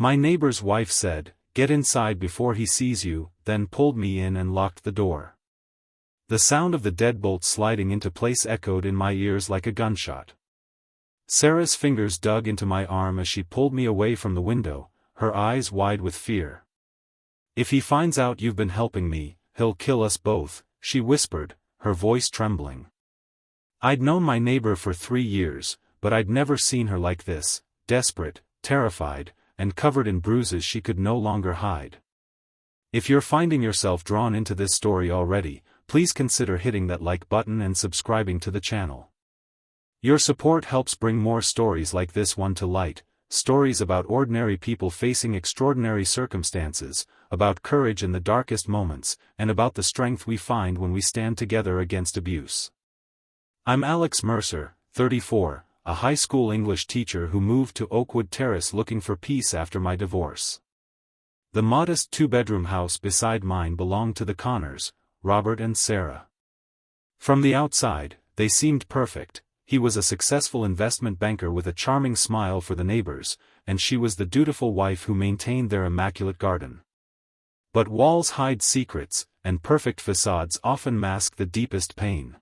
My neighbor's wife said, "Get inside before he sees you," then pulled me in and locked the door. The sound of the deadbolt sliding into place echoed in my ears like a gunshot. Sarah's fingers dug into my arm as she pulled me away from the window, her eyes wide with fear. "If he finds out you've been helping me, he'll kill us both," she whispered, her voice trembling. I'd known my neighbor for 3 years, but I'd never seen her like this, desperate, terrified, and covered in bruises she could no longer hide. If you're finding yourself drawn into this story already, please consider hitting that like button and subscribing to the channel. Your support helps bring more stories like this one to light, stories about ordinary people facing extraordinary circumstances, about courage in the darkest moments, and about the strength we find when we stand together against abuse. I'm Alex Mercer, 34, a high school English teacher who moved to Oakwood Terrace looking for peace after my divorce. The modest 2-bedroom house beside mine belonged to the Connors, Robert and Sarah. From the outside, they seemed perfect. He was a successful investment banker with a charming smile for the neighbors, and she was the dutiful wife who maintained their immaculate garden. But walls hide secrets, and perfect facades often mask the deepest pain.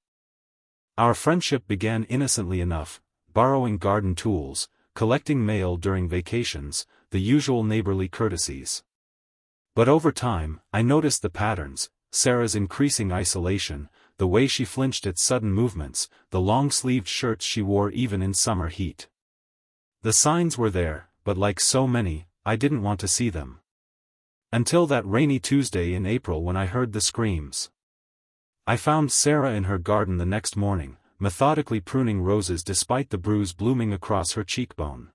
Our friendship began innocently enough, borrowing garden tools, collecting mail during vacations, the usual neighborly courtesies. But over time, I noticed the patterns: Sarah's increasing isolation, the way she flinched at sudden movements, the long-sleeved shirts she wore even in summer heat. The signs were there, but like so many, I didn't want to see them. Until that rainy Tuesday in April when I heard the screams. I found Sarah in her garden the next morning, methodically pruning roses despite the bruise blooming across her cheekbone.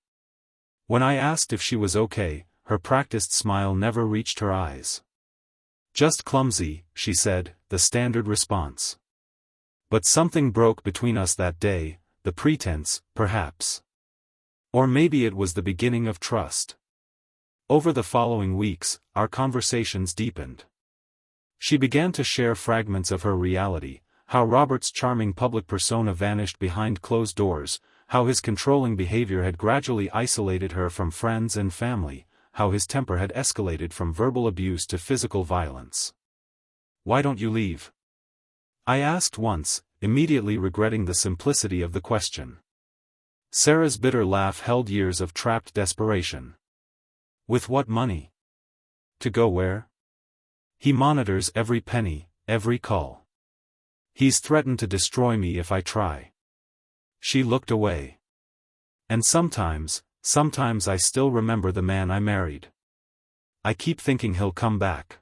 When I asked if she was okay, her practiced smile never reached her eyes. "Just clumsy," she said, the standard response. But something broke between us that day, the pretense, perhaps. Or maybe it was the beginning of trust. Over the following weeks, our conversations deepened. She began to share fragments of her reality, how Robert's charming public persona vanished behind closed doors, how his controlling behavior had gradually isolated her from friends and family, how his temper had escalated from verbal abuse to physical violence. "Why don't you leave?" I asked once, immediately regretting the simplicity of the question. Sarah's bitter laugh held years of trapped desperation. "With what money? To go where? He monitors every penny, every call. He's threatened to destroy me if I try." She looked away. "And sometimes I still remember the man I married. I keep thinking he'll come back."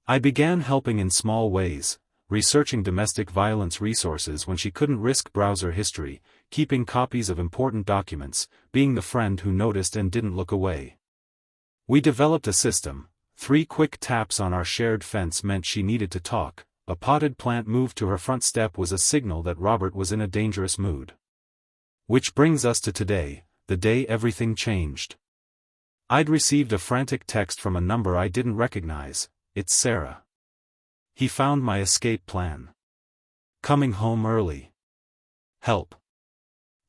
I began helping in small ways, researching domestic violence resources when she couldn't risk browser history, keeping copies of important documents, being the friend who noticed and didn't look away. We developed a system. 3 quick taps on our shared fence meant she needed to talk. A potted plant moved to her front step was a signal that Robert was in a dangerous mood. Which brings us to today, the day everything changed. I'd received a frantic text from a number I didn't recognize. "It's Sarah. He found my escape plan. Coming home early. Help."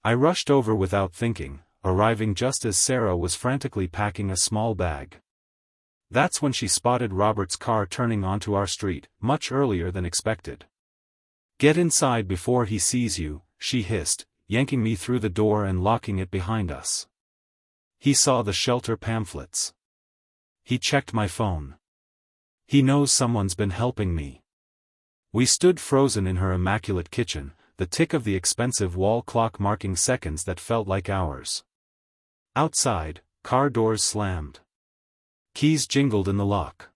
I rushed over without thinking, arriving just as Sarah was frantically packing a small bag. That's when she spotted Robert's car turning onto our street, much earlier than expected. "Get inside before he sees you," she hissed, yanking me through the door and locking it behind us. He saw the shelter pamphlets. He checked my phone. He knows someone's been helping me. We stood frozen in her immaculate kitchen, the tick of the expensive wall clock marking seconds that felt like hours. Outside, car doors slammed. Keys jingled in the lock.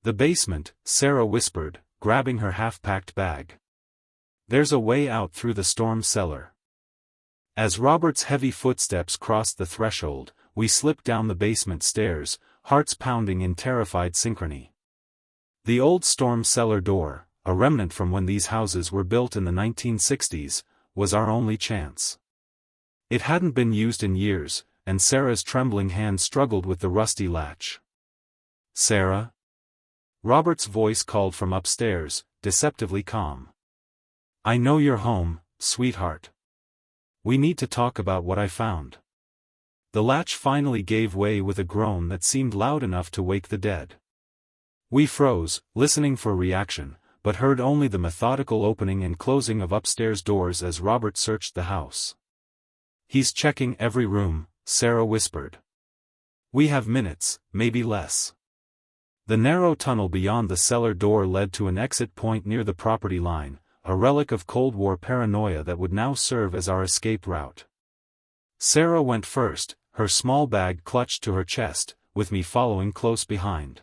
"The basement," Sarah whispered, grabbing her half-packed bag. "There's a way out through the storm cellar." As Robert's heavy footsteps crossed the threshold, we slipped down the basement stairs, hearts pounding in terrified synchrony. The old storm cellar door, a remnant from when these houses were built in the 1960s, was our only chance. It hadn't been used in years, and Sarah's trembling hand struggled with the rusty latch. "Sarah?" Robert's voice called from upstairs, deceptively calm. "I know you're home, sweetheart. We need to talk about what I found." The latch finally gave way with a groan that seemed loud enough to wake the dead. We froze, listening for reaction, but heard only the methodical opening and closing of upstairs doors as Robert searched the house. "He's checking every room," Sarah whispered. "We have minutes, maybe less." The narrow tunnel beyond the cellar door led to an exit point near the property line, a relic of Cold War paranoia that would now serve as our escape route. Sarah went first, her small bag clutched to her chest, with me following close behind.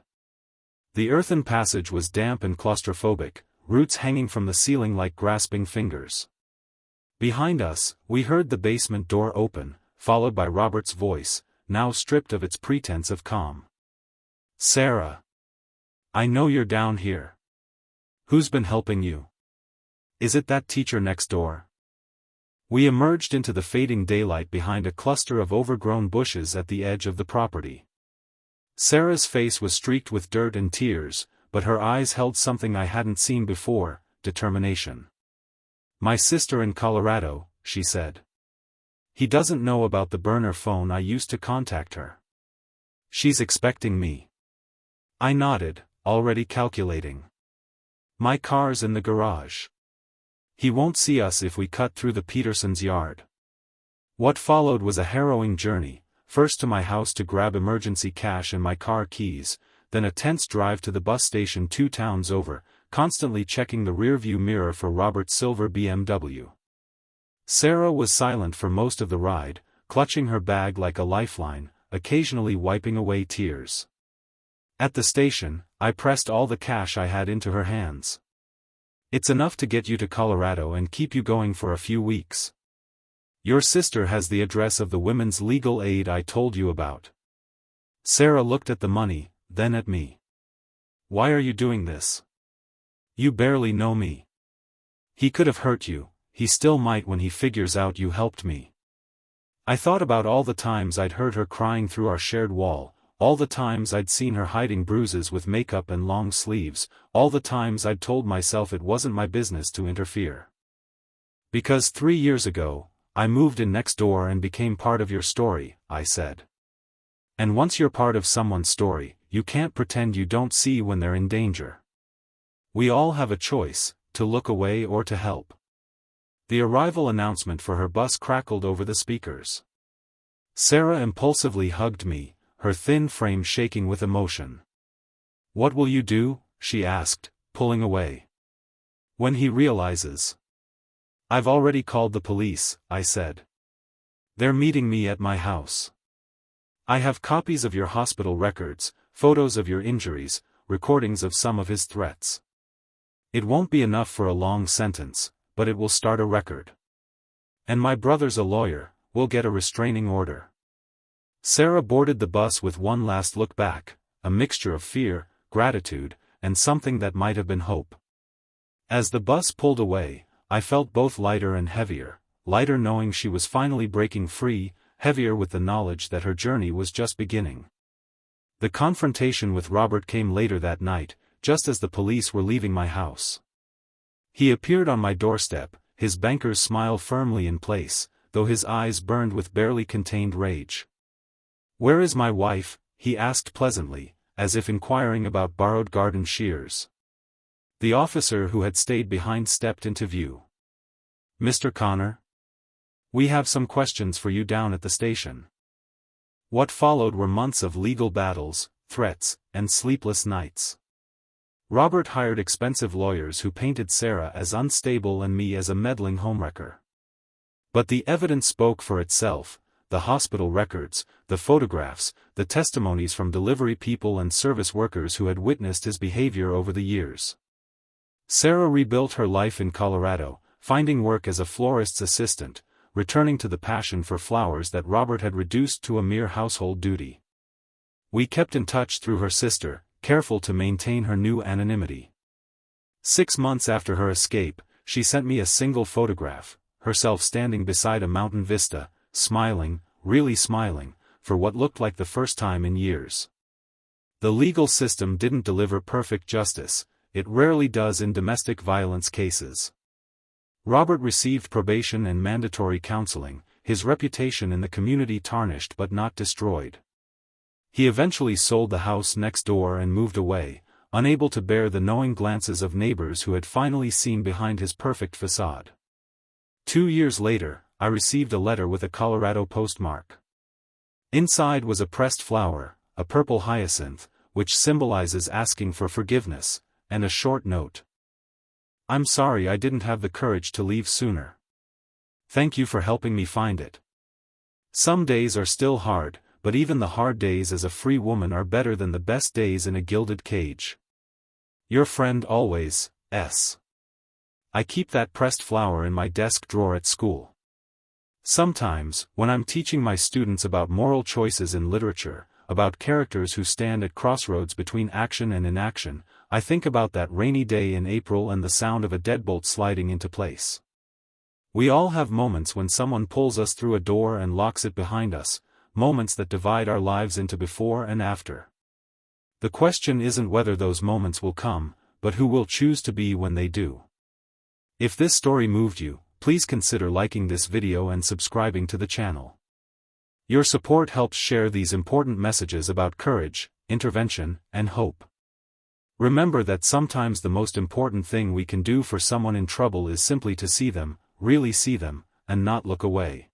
The earthen passage was damp and claustrophobic, roots hanging from the ceiling like grasping fingers. Behind us, we heard the basement door open, followed by Robert's voice, now stripped of its pretense of calm. "Sarah. I know you're down here. Who's been helping you? Is it that teacher next door?" We emerged into the fading daylight behind a cluster of overgrown bushes at the edge of the property. Sarah's face was streaked with dirt and tears, but her eyes held something I hadn't seen before: determination. "My sister in Colorado," she said. "He doesn't know about the burner phone I used to contact her. She's expecting me." I nodded, already calculating. "My car's in the garage. He won't see us if we cut through the Petersons' yard." What followed was a harrowing journey, first to my house to grab emergency cash and my car keys, then a tense drive to the bus station 2 towns over, constantly checking the rearview mirror for Robert's silver BMW. Sarah was silent for most of the ride, clutching her bag like a lifeline, occasionally wiping away tears. At the station, I pressed all the cash I had into her hands. "It's enough to get you to Colorado and keep you going for a few weeks. Your sister has the address of the women's legal aid I told you about." Sarah looked at the money, then at me. "Why are you doing this? You barely know me. He could have hurt you, he still might when he figures out you helped me." I thought about all the times I'd heard her crying through our shared wall, all the times I'd seen her hiding bruises with makeup and long sleeves, all the times I'd told myself it wasn't my business to interfere. "Because 3 years ago, I moved in next door and became part of your story," I said. "And once you're part of someone's story, you can't pretend you don't see when they're in danger. We all have a choice, to look away or to help." The arrival announcement for her bus crackled over the speakers. Sarah impulsively hugged me, her thin frame shaking with emotion. "What will you do?" she asked, pulling away. "When he realizes." "I've already called the police," I said. "They're meeting me at my house. I have copies of your hospital records, photos of your injuries, recordings of some of his threats. It won't be enough for a long sentence, but it will start a record. And my brother's a lawyer, we'll get a restraining order." Sarah boarded the bus with one last look back, a mixture of fear, gratitude, and something that might have been hope. As the bus pulled away, I felt both lighter and heavier, lighter knowing she was finally breaking free, heavier with the knowledge that her journey was just beginning. The confrontation with Robert came later that night, just as the police were leaving my house. He appeared on my doorstep, his banker's smile firmly in place, though his eyes burned with barely contained rage. "Where is my wife?" he asked pleasantly, as if inquiring about borrowed garden shears. The officer who had stayed behind stepped into view. "Mr. Connor? We have some questions for you down at the station." What followed were months of legal battles, threats, and sleepless nights. Robert hired expensive lawyers who painted Sarah as unstable and me as a meddling homewrecker. But the evidence spoke for itself: the hospital records, the photographs, the testimonies from delivery people and service workers who had witnessed his behavior over the years. Sarah rebuilt her life in Colorado, finding work as a florist's assistant, returning to the passion for flowers that Robert had reduced to a mere household duty. We kept in touch through her sister, careful to maintain her new anonymity. 6 months after her escape, she sent me a single photograph, herself standing beside a mountain vista, smiling, really smiling, for what looked like the first time in years. The legal system didn't deliver perfect justice. It rarely does in domestic violence cases. Robert received probation and mandatory counseling, his reputation in the community tarnished but not destroyed. He eventually sold the house next door and moved away, unable to bear the knowing glances of neighbors who had finally seen behind his perfect facade. 2 years later, I received a letter with a Colorado postmark. Inside was a pressed flower, a purple hyacinth, which symbolizes asking for forgiveness, and a short note. "I'm sorry I didn't have the courage to leave sooner. Thank you for helping me find it. Some days are still hard, but even the hard days as a free woman are better than the best days in a gilded cage. Your friend always, S." I keep that pressed flower in my desk drawer at school. Sometimes, when I'm teaching my students about moral choices in literature, about characters who stand at crossroads between action and inaction, I think about that rainy day in April and the sound of a deadbolt sliding into place. We all have moments when someone pulls us through a door and locks it behind us, moments that divide our lives into before and after. The question isn't whether those moments will come, but who will choose to be when they do. If this story moved you, please consider liking this video and subscribing to the channel. Your support helps share these important messages about courage, intervention, and hope. Remember that sometimes the most important thing we can do for someone in trouble is simply to see them, really see them, and not look away.